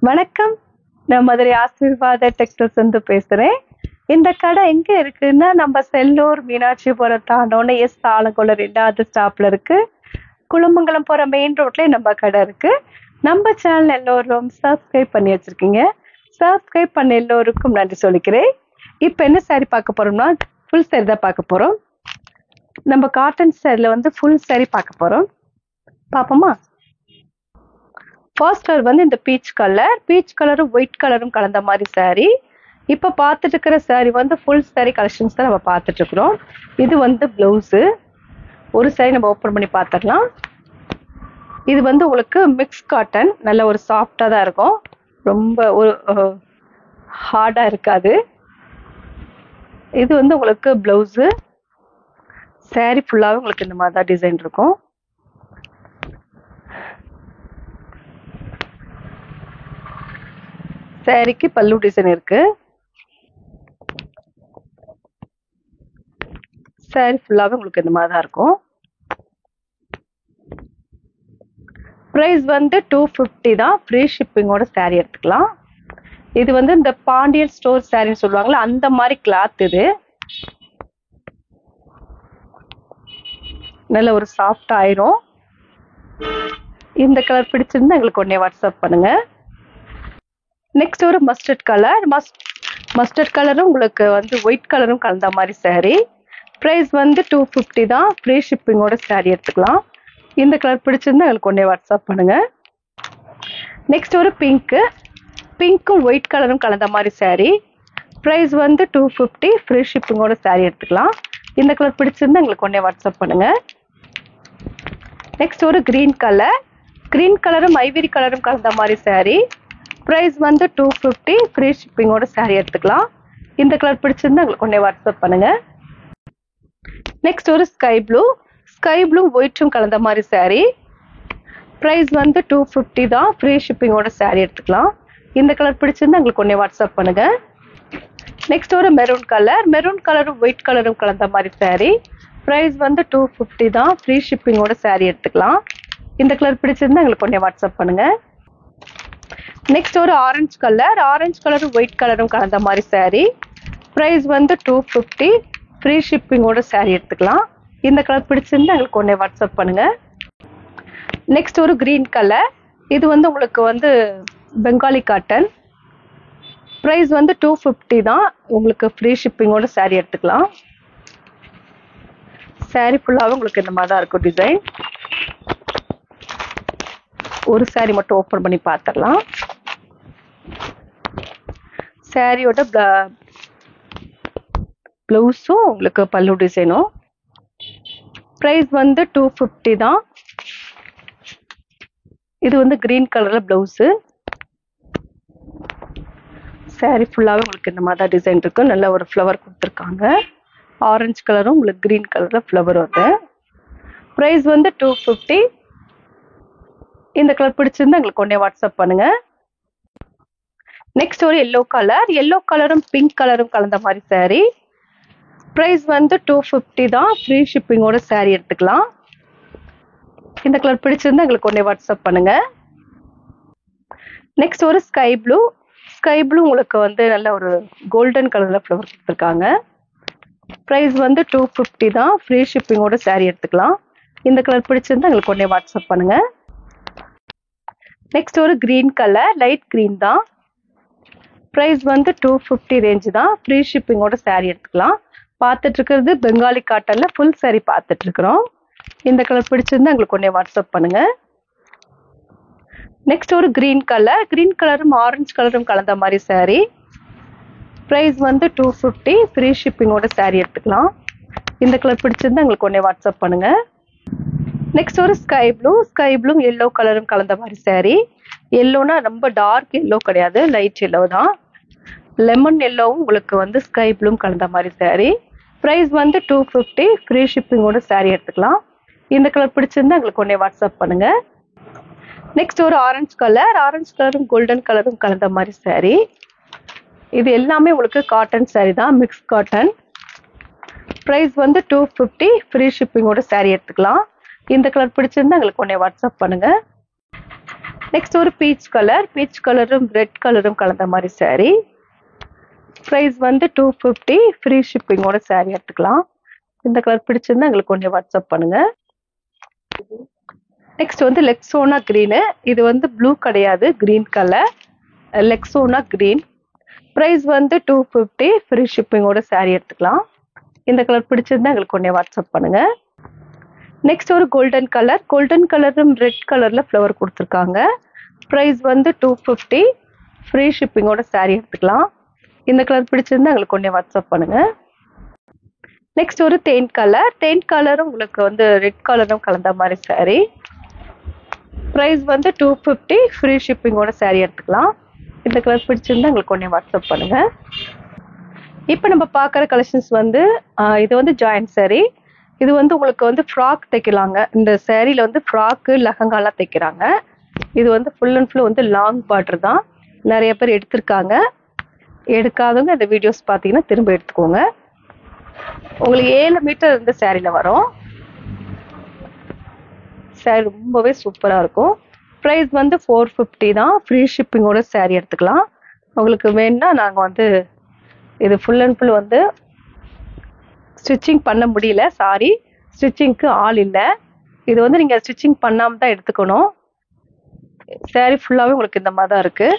வணக்கம். நான் மதுரை ஆசீர்வாத டெக்ஸ்டைல்ஸ் இருந்து பேசுறேன். இந்த கடை எங்க இருக்குன்னா, நம்ம செல்லூர் மீனாட்சிபுரம் தாண்டோன்னு ஆலங்குளம் 2வது ஸ்டாப்ல இருக்கு. குளமங்கலம் போற மெயின் ரோட்லயே நம்ம கடை இருக்கு. நம்ம சேனல் எல்லோரும் சப்ஸ்கிரைப் பண்ணி வச்சிருக்கீங்க. சப்ஸ்கிரைப் பண்ண எல்லோருக்கும் நன்றி சொல்லிக்கிறேன். இப்ப என்ன சாரி பார்க்க போறோம்னா, ஃபுல் சாரி தான் பார்க்க போறோம். நம்ம காட்டன் சாரில ஃபுல் சாரி பார்க்க போறோம். பாப்போமா? ஃபர்ஸ்ட் கலர் இந்த பீச் கலரும் ஒயிட் கலரும் கலந்த மாதிரி சாரி. இப்ப பார்த்துட்டு இருக்கிற சாரி ஃபுல் சாரி கலெக்ஷன்ஸ் தான் நம்ம பார்த்துட்டு இருக்கிறோம். இது பிளவுஸு. ஒரு சாரி நம்ம ஓப்பன் பண்ணி பார்த்துடலாம். இது உங்களுக்கு மிக்ஸ் காட்டன், நல்ல ஒரு சாஃப்டா தான் இருக்கும். ரொம்ப ஒரு ஹார்டா இருக்காது. இது உங்களுக்கு பிளவுஸு. சாரி ஃபுல்லாவே உங்களுக்கு இந்த மாதிரி தான் டிசைன் இருக்கும். சாரிக்கு பல்லு டிசைன் இருக்கு. சாரி ஃபுல்லாவே உங்களுக்கு இந்த மாதிரி தான் இருக்கும். பிரைஸ் 250 தான். ஃப்ரீ ஷிப்பிங்கோட சாரி எடுத்துக்கலாம். இது இந்த பாண்டியன் ஸ்டோர் சாரின்னு சொல்லுவாங்கல்ல, அந்த மாதிரி கிளாத். இது நல்ல ஒரு சாஃப்ட் ஆயிரும். இந்த கலர் பிடிச்சிருந்தா எங்களுக்கு உடனே வாட்ஸ்அப் பண்ணுங்க. நெக்ஸ்ட் ஒரு மஸ்டர்ட் கலர். மஸ்டர்ட் கலரும் உங்களுக்கு ஒயிட் கலரும் கலந்த மாதிரி சாரி. பிரைஸ் 250 தான். ஃப்ரீ ஷிப்பிங்கோட சாரி எடுத்துக்கலாம். இந்த கலர் பிடிச்சிருந்தா எங்களுக்கு உடனே வாட்ஸ்அப் பண்ணுங்க. நெக்ஸ்ட் ஒரு பிங்க்கும் ஒயிட் கலரும் கலந்த மாதிரி சாரி. பிரைஸ் 250. ஃப்ரீ ஷிப்பிங்கோட சாரி எடுத்துக்கலாம். இந்த கலர் பிடிச்சிருந்தா எங்களுக்கு உடனே வாட்ஸ்அப் பண்ணுங்க. நெக்ஸ்ட் ஒரு கிரீன் கலரும் ஐவரி கலரும் கலந்த மாதிரி சாரி. பிரைஸ் 250. ஃப்ரீ ஷிப்பிங்கோட சாரி எடுத்துக்கலாம். இந்த கலர் பிடிச்சிருந்தா எங்களுக்கு உடனே வாட்ஸ்அப் பண்ணுங்க. நெக்ஸ்ட் ஒரு ஸ்கை ப்ளூ ஒயிட்டும் கலந்த மாதிரி சாரி. பிரைஸ் 250 தான். ஃப்ரீ ஷிப்பிங்கோட சாரி எடுத்துக்கலாம். இந்த கலர் பிடிச்சிருந்தா எங்களுக்கு உடனே வாட்ஸ்அப் பண்ணுங்க. நெக்ஸ்ட் ஒரு மெரூன் கலரும் ஒயிட் கலரும் கலந்த மாதிரி சாரி. பிரைஸ் 250 தான். ஃப்ரீ ஷிப்பிங்கோட சாரி எடுத்துக்கலாம். இந்த கலர் பிடிச்சிருந்தா எங்களுக்கு உடனே வாட்ஸ்அப் பண்ணுங்க. நெக்ஸ்ட் ஒரு ஆரஞ்சு கலரும் ஒயிட் கலரும் கலந்த மாதிரி சாரி. பிரைஸ் 250. ஃப்ரீ ஷிப்பிங்கோட சாரி எடுத்துக்கலாம். இந்த கலர் பிடிச்சிருந்தா எங்களுக்கு உடனே வாட்ஸ்அப் பண்ணுங்க. நெக்ஸ்ட் ஒரு கிரீன் கலர். இது உங்களுக்கு பெங்காலி காட்டன். பிரைஸ் 250 தான். உங்களுக்கு ஃப்ரீ ஷிப்பிங்கோட சாரி எடுத்துக்கலாம். சாரி ஃபுல்லாவே உங்களுக்கு இந்த மாதிரி தான் இருக்கும் டிசைன். ஒரு சாரி மட்டும் ஓப்பன் பண்ணி பார்த்துடலாம். சாரியோட பிளவுஸும் உங்களுக்கு பல்லு டிசைனும். பிரைஸ் 250 தான். இது கிரீன் கலர்ல பிளவுஸு. சாரி ஃபுல்லாவே உங்களுக்கு இந்த மாதிரி தான் டிசைன் இருக்கு. நல்ல ஒரு ஃப்ளவர் கொடுத்துருக்காங்க. ஆரஞ்சு கலரும் உங்களுக்கு கிரீன் கலர்ல ஃப்ளவர் வருது. பிரைஸ் 250. இந்த கலர் பிடிச்சிருந்தா எங்களுக்கு உடனே வாட்ஸ்அப் பண்ணுங்க. நெக்ஸ்ட் ஒரு எல்லோ கலரும் பிங்க் கலரும் கலந்த மாதிரி சாரி. பிரைஸ் 250 தான். ஃப்ரீ ஷிப்பிங்கோட சாரி எடுத்துக்கலாம். இந்த கலர் பிடிச்சிருந்தா எங்களுக்கு உடனே வாட்ஸ்அப் பண்ணுங்க. நெக்ஸ்ட் ஒரு ஸ்கை ப்ளூ உங்களுக்கு நல்ல ஒரு கோல்டன் கலர்ல ஃப்ளவர் கொடுத்துருக்காங்க. பிரைஸ் 250 தான். ஃப்ரீ ஷிப்பிங்கோட சாரி எடுத்துக்கலாம். இந்த கலர் பிடிச்சிருந்தா எங்களுக்கு உடனே வாட்ஸ்அப் பண்ணுங்க. நெக்ஸ்ட் ஒரு கிரீன் கலர், லைட் கிரீன் தான். பிரைஸ் 250 ரேஞ்ச் தான். ஃப்ரீ ஷிப்பிங்கோட சாரி எடுத்துக்கலாம். பார்த்துட்டு இருக்கிறது பெங்காலி காட்டன்ல ஃபுல் சாரி பார்த்துட்டு இருக்கிறோம். இந்த கலர் பிடிச்சிருந்தா எங்களுக்கு உடனே வாட்ஸ்அப் பண்ணுங்க. நெக்ஸ்ட் ஒரு கிரீன் கலரும் ஆரஞ்சு கலரும் கலந்த மாதிரி சாரி. பிரைஸ் 250. ஃப்ரீ ஷிப்பிங்கோட சாரி எடுத்துக்கலாம். இந்த கலர் பிடிச்சிருந்தா எங்களுக்கு உடனே வாட்ஸ்அப் பண்ணுங்க. நெக்ஸ்ட் ஒரு ஸ்கை ப்ளூ எல்லோ கலரும் கலந்த மாதிரி சாரி. எல்லோனா ரொம்ப டார்க் எல்லோ கிடையாது, லைட் எல்லோ தான். லெமன் எல்லோவும் உங்களுக்கு ஸ்கை ப்ளூ கலந்த மாதிரி சாரி. பிரைஸ் 250. ஃப்ரீ ஷிப்பிங்கோட சாரி எடுத்துக்கலாம். இந்த கலர் பிடிச்சிருந்தா எங்களுக்கு உடனே வாட்ஸ்அப் பண்ணுங்க. நெக்ஸ்ட் ஒரு ஆரஞ்சு கலரும் கோல்டன் கலரும் கலந்த மாதிரி சாரி. இது எல்லாமே உங்களுக்கு காட்டன் சாரி தான், மிக்ஸ் காட்டன். பிரைஸ் 250. ஃப்ரீ ஷிப்பிங்கோட சாரி எடுத்துக்கலாம். இந்த கலர் பிடிச்சிருந்தா எங்களுக்கு உடனே வாட்ஸ்அப் பண்ணுங்க. நெக்ஸ்ட் ஒரு பீச் கலரும் ரெட் கலரும் கலந்த மாதிரி saree. ப்ரைஸ் வந்து 250, ஃப்ரீ ஷிப்பிங்கோட saree எடுத்துக்கலாம். இந்த கலர் பிடிச்சிருந்தா எங்களுக்கு கொஞ்சம் வாட்ஸ்அப் பண்ணுங்க. நெக்ஸ்ட் வந்து லெக்ஸோனா கிரீனு. இது வந்து ப்ளூ கிடையாது, கிரீன் கலர். லெக்ஸோனா கிரீன். ப்ரைஸ் வந்து 250, ஃப்ரீ ஷிப்பிங்கோட saree எடுத்துக்கலாம். இந்த கலர் பிடிச்சிருந்தா எங்களுக்கு கொஞ்சம் வாட்ஸ்அப் பண்ணுங்க. நெக்ஸ்ட் ஒரு கோல்டன் கலரும் ரெட் கலர்ல ஃப்ளவர் கொடுத்துருக்காங்க. ப்ரைஸ் வந்து 250, ஃப்ரீ ஷிப்பிங்கோட saree எடுத்துக்கலாம். இந்த கலர் பிடிச்சிருந்தா எங்களுக்கு கொஞ்சம் வாட்ஸ்அப் பண்ணுங்க. நெக்ஸ்ட் ஒரு தேன் கலரும் உங்களுக்கு வந்து ரெட் கலரும் கலந்த மாதிரி saree. ப்ரைஸ் வந்து 250, ஃப்ரீ ஷிப்பிங்கோட saree எடுத்துக்கலாம். இந்த கலர் பிடிச்சிருந்தா எங்களுக்கு கொஞ்சம் வாட்ஸ்அப் பண்ணுங்க. இப்போ நம்ம பார்க்குற கலெக்ஷன்ஸ் வந்து இது வந்து ஜாயிண்ட் saree. இது வந்து உங்களுக்கு வந்து ஃப்ராக் தைக்கலாங்க. இந்த சேரீல வந்து ஃப்ராக்கு லெஹங்காலாம் தைக்கிறாங்க. இது வந்து ஃபுல் அண்ட் ஃபுல் வந்து லாங் பார்டர் தான். நிறைய பேர் எடுத்திருக்காங்க. எடுக்காதவங்க இந்த வீடியோஸ் பார்த்தீங்கன்னா திரும்ப எடுத்துக்கோங்க. உங்களுக்கு 7 மீட்டர் இந்த சேரீல வரும். saree ரொம்பவே சூப்பராக இருக்கும். ப்ரைஸ் வந்து 450 தான். ஃப்ரீ ஷிப்பிங்கோட saree எடுத்துக்கலாம். உங்களுக்கு வேணும்னா நாங்கள் வந்து இது ஃபுல் அண்ட் ஃபுல் வந்து ஸ்டிச்சிங் பண்ண முடியல, சாரி. ஸ்டிச்சிங்க்கு ஆள் இல்லை. இது வந்து நீங்கள் ஸ்டிச்சிங் பண்ணாமல் தான் எடுத்துக்கணும். saree ஃபுல்லாகவே உங்களுக்கு இந்த மாதிரி தான் இருக்குது.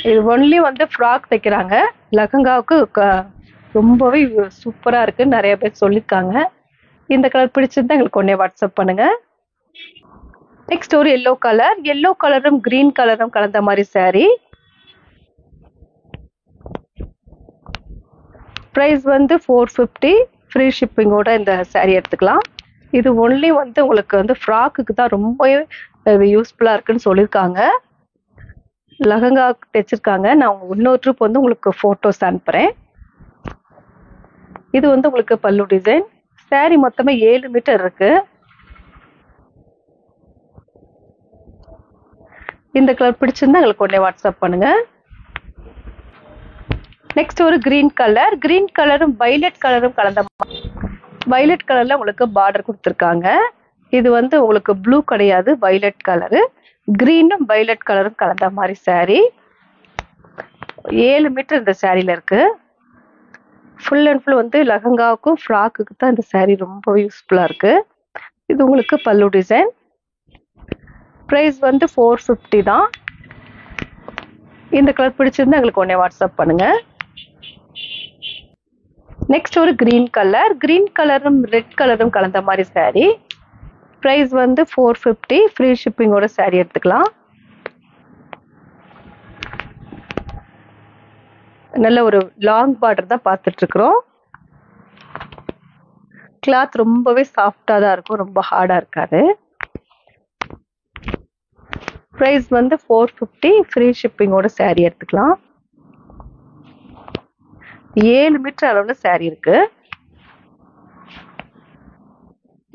இது ஒன்லி வந்து ஃப்ராக் தைக்கிறாங்க. லெஹங்காவுக்கு ரொம்பவே சூப்பராக இருக்குன்னு நிறைய பேர் சொல்லியிருக்காங்க. இந்த கலர் பிடிச்சிருந்தா எங்களுக்கு ஒன்றே வாட்ஸ்அப் பண்ணுங்க. நெக்ஸ்ட் ஒரு எல்லோ கலரும் கிரீன் கலரும் கலந்த மாதிரி saree. ப்ரைஸ் வந்து 450, ஃப்ரீ ஷிப்பிங்கோட இந்த saree எடுத்துக்கலாம். இது ஒன்லி வந்து உங்களுக்கு வந்து ஃப்ராக்குக்கு தான் ரொம்பவே யூஸ்ஃபுல்லாக இருக்குன்னு சொல்லியிருக்காங்க. லெஹங்கா தைச்சிருக்காங்க. நான் இன்னொரு ட்ரிப் வந்து உங்களுக்கு ஃபோட்டோஸ் அனுப்புகிறேன். இது வந்து உங்களுக்கு பல்லு டிசைன். saree மொத்தமே 7 மீட்டர் இருக்கு. இந்த கலர் பிடிச்சிருந்தா எங்களுக்கு உடனே வாட்ஸ்அப் பண்ணுங்க. நெக்ஸ்ட் ஒரு கிரீன் கலரும் வைலட் கலரும் கலந்த வைலட் கலர்ல உங்களுக்கு பார்டர் கொடுத்துருக்காங்க. இது வந்து உங்களுக்கு ப்ளூ கிடையாது, வைலட் கலரு. கிரீனும் வைலட் கலரும் கலந்த மாதிரி saree. 7 மீட்டர் இந்த சாரியில இருக்கு. ஃபுல் அண்ட் ஃபுல் வந்து லெஹங்காவுக்கும் ஃப்ராக்குக்கு தான் இந்த saree ரொம்ப யூஸ்ஃபுல்லாக இருக்கு. இது உங்களுக்கு பல்லு டிசைன். ப்ரைஸ் வந்து 450 தான். இந்த கலர் பிடிச்சிருந்தா எங்களுக்கு உடனே வாட்ஸ்அப் பண்ணுங்க. நெக்ஸ்ட் ஒரு கிரீன் கலரும் ரெட் கலரும் கலந்த மாதிரி saree. ப்ரைஸ் வந்து 450, ஃப்ரீ ஷிப்பிங்கோட saree எடுத்துக்கலாம். நல்ல ஒரு லாங் பார்டர் தான் பார்த்துட்டு இருக்கிறோம். கிளாத் ரொம்பவே சாஃப்டா தான் இருக்கும், ரொம்ப ஹார்டா இருக்காது. ப்ரைஸ் வந்து 450, ஃப்ரீ ஷிப்பிங்கோட saree எடுத்துக்கலாம். 7 மீட்டர் அளவுல saree இருக்கு.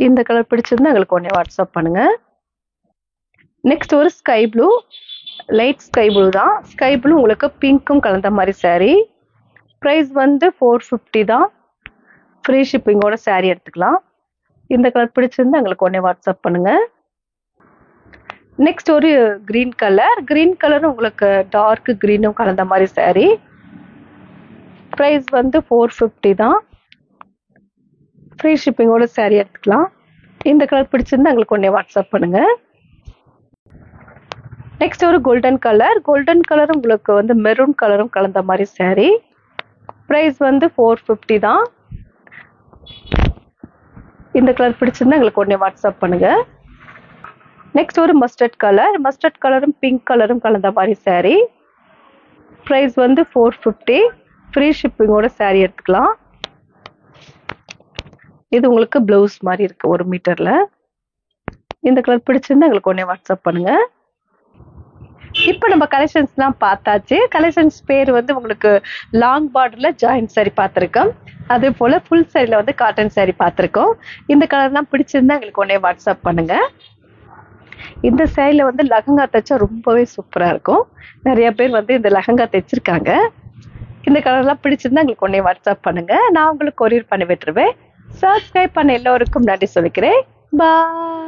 இந்த கலர் பிடிச்சிருந்தா எங்களுக்கு உடனே வாட்ஸ்அப் பண்ணுங்க. நெக்ஸ்ட் ஒரு sky blue, light sky blue தான். ஸ்கை ப்ளூ உங்களுக்கு பிங்க்கும் கலந்த மாதிரி saree. ப்ரைஸ் வந்து 450 தான். ஃப்ரீ ஷிப்பிங்கோட saree எடுத்துக்கலாம். இந்த கலர் பிடிச்சிருந்தா எங்களுக்கு உடனே வாட்ஸ்அப் பண்ணுங்க. நெக்ஸ்ட் ஒரு கிரீன் கலரும் உங்களுக்கு டார்க் கிரீனும் கலந்த மாதிரி saree. ப்ரைஸ் வந்து 450 தான். ஃப்ரீ ஷிப்பிங்கோட saree எடுத்துக்கலாம். இந்த கலர் பிடிச்சிருந்தா எங்களுக்கு உடனே வாட்ஸ்அப் பண்ணுங்க. நெக்ஸ்ட் ஒரு கோல்டன் கலர் உங்களுக்கு வந்து மெரூன் கலரும் கலந்த மாதிரி saree. ப்ரைஸ் வந்து 450 தான். இந்த கலர் பிடிச்சிருந்தா எங்களுக்கு உடனே வாட்ஸ்அப் பண்ணுங்க. நெக்ஸ்ட் ஒரு மஸ்டர்ட் கலரும் பிங்க் கலரும் கலந்த மாதிரி saree. ப்ரைஸ் வந்து 450, ஃப்ரீ ஷிப்பிங்கோட saree எடுத்துக்கலாம். இது உங்களுக்கு பிளவுஸ் மாதிரி இருக்கு 1 மீட்டர்ல. இந்த கலர் பிடிச்சிருந்தா எங்களுக்கு உடனே வாட்ஸ்அப் பண்ணுங்க. இப்போ நம்ம கலெக்ஷன்ஸ்லாம் பார்த்தாச்சு. கலெக்ஷன்ஸ் பேர் வந்து உங்களுக்கு லாங் பார்டர்ல ஜாயிண்ட் saree பார்த்துருக்கோம். அதே போல ஃபுல் சாரியில் வந்து காட்டன் saree பார்த்துருக்கோம். இந்த கலர்லாம் பிடிச்சிருந்தா எங்களுக்கு உடனே வாட்ஸ்அப் பண்ணுங்க. இந்த சேரீல வந்து லெஹங்கா தைச்சா ரொம்பவே சூப்பராக இருக்கும். நிறைய பேர் வந்து இந்த லெஹங்கா தைச்சிருக்காங்க. இந்த கலர்லாம் பிடிச்சிருந்தா எங்களுக்கு உடனே வாட்ஸ்அப் பண்ணுங்க. நான் உங்களுக்கு கொரியர் பண்ணி விட்டுருவேன். சப்ஸ்கிரைப் பண்ண எல்லோருக்கும் நன்றி சொல்லிக்கிறேன். பாய்.